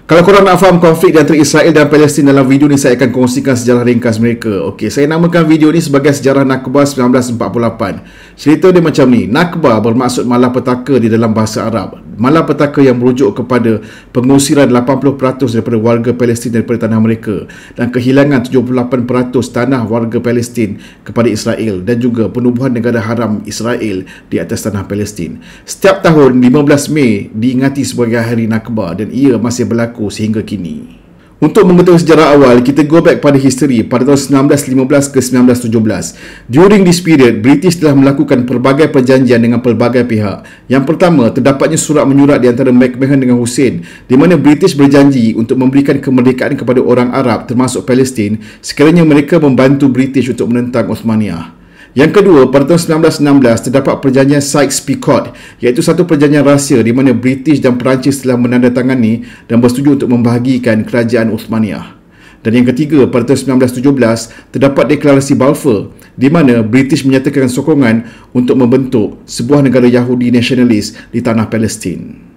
Kalau korang nak faham konflik di antara Israel dan Palestin, dalam video ni saya akan kongsikan sejarah ringkas mereka. Okey, saya namakan video ni sebagai sejarah Nakba 1948. Cerita dia macam ni. Nakba bermaksud malapetaka di dalam bahasa Arab. Malapetaka yang merujuk kepada pengusiran 80% daripada warga Palestin daripada tanah mereka dan kehilangan 78% tanah warga Palestin kepada Israel dan juga penubuhan negara haram Israel di atas tanah Palestin. Setiap tahun 15 Mei diingati sebagai hari Nakba dan ia masih berlaku sehingga kini. Untuk mengetahui sejarah awal, kita go back pada history pada tahun 1915 ke 1917. During this period, British telah melakukan pelbagai perjanjian dengan pelbagai pihak. Yang pertama, terdapatnya surat menyurat di antara McMahon dengan Hussein, di mana British berjanji untuk memberikan kemerdekaan kepada orang Arab termasuk Palestin sekiranya mereka membantu British untuk menentang Uthmaniyah. Yang kedua, pada tahun 1916 terdapat perjanjian Sykes-Picot, iaitu satu perjanjian rahsia di mana British dan Perancis telah menandatangani dan bersetuju untuk membahagikan kerajaan Uthmaniyah. Dan yang ketiga, pada tahun 1917 terdapat deklarasi Balfour di mana British menyatakan sokongan untuk membentuk sebuah negara Yahudi nasionalis di tanah Palestin.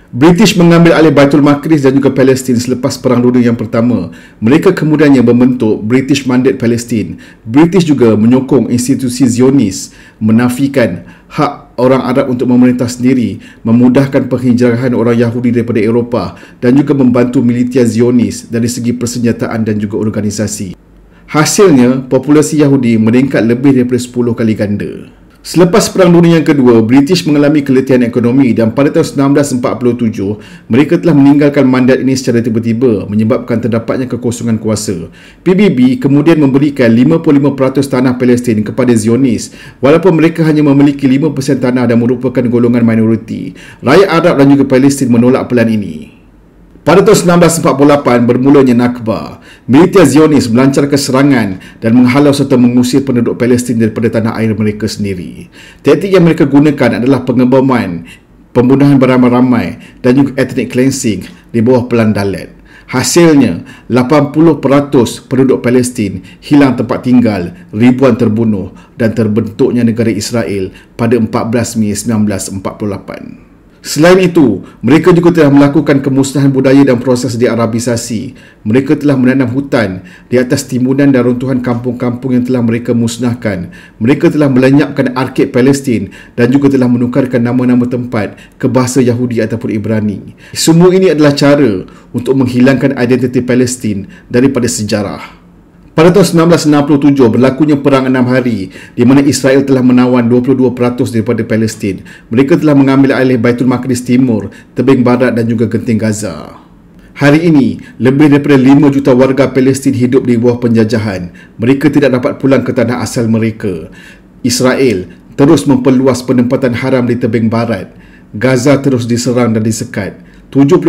British mengambil alih Baitul Maqdis dan juga Palestin selepas Perang Dunia yang Pertama. Mereka kemudiannya membentuk British Mandate Palestine. British juga menyokong institusi Zionis, menafikan hak orang Arab untuk memerintah sendiri, memudahkan penghijrahan orang Yahudi daripada Eropah dan juga membantu militer Zionis dari segi persenjataan dan juga organisasi. Hasilnya, populasi Yahudi meningkat lebih daripada 10 kali ganda. Selepas Perang Dunia yang Kedua, British mengalami keletihan ekonomi dan pada tahun 1947, mereka telah meninggalkan mandat ini secara tiba-tiba menyebabkan terdapatnya kekosongan kuasa. PBB kemudian memberikan 55% tanah Palestin kepada Zionis walaupun mereka hanya memiliki 5% tanah dan merupakan golongan minoriti. Rakyat Arab dan juga Palestin menolak pelan ini. Pada tahun 1948 bermulanya Nakba. Militer Zionis melancarkan serangan dan menghalau serta mengusir penduduk Palestin daripada tanah air mereka sendiri. Taktik yang mereka gunakan adalah pengeboman, pembunuhan beramai-ramai dan juga ethnic cleansing di bawah pelan Dalet. Hasilnya, 80% penduduk Palestin hilang tempat tinggal, ribuan terbunuh dan terbentuknya negara Israel pada 14 Mei 1948. Selain itu, mereka juga telah melakukan kemusnahan budaya dan proses dearabisasi. Mereka telah menanam hutan di atas timbunan dan runtuhan kampung-kampung yang telah mereka musnahkan. Mereka telah melenyapkan arkid Palestin dan juga telah menukarkan nama-nama tempat ke bahasa Yahudi ataupun Ibrani. Semua ini adalah cara untuk menghilangkan identiti Palestin daripada sejarah. Pada tahun 1967 berlakunya Perang 6 Hari di mana Israel telah menawan 22% daripada Palestin. Mereka telah mengambil alih Baitul Maqdis Timur, tebing barat dan juga genting Gaza. Hari ini, lebih daripada 5 juta warga Palestin hidup di bawah penjajahan. Mereka tidak dapat pulang ke tanah asal mereka. Israel terus memperluas penempatan haram di tebing barat. Gaza terus diserang dan disekat. 70%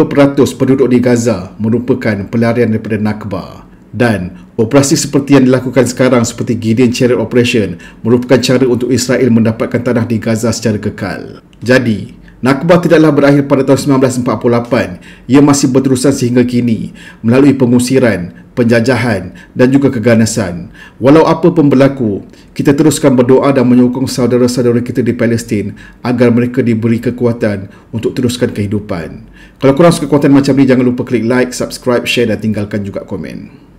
penduduk di Gaza merupakan pelarian daripada Nakba. Dan operasi seperti yang dilakukan sekarang seperti Gideon Chariot Operation merupakan cara untuk Israel mendapatkan tanah di Gaza secara kekal. Jadi, Nakba tidaklah berakhir pada tahun 1948. Ia masih berterusan sehingga kini melalui pengusiran, penjajahan dan juga keganasan. Walau apa pun berlaku, kita teruskan berdoa dan menyokong saudara-saudara kita di Palestin agar mereka diberi kekuatan untuk teruskan kehidupan. Kalau korang suka konten macam ni, jangan lupa klik like, subscribe, share dan tinggalkan juga komen.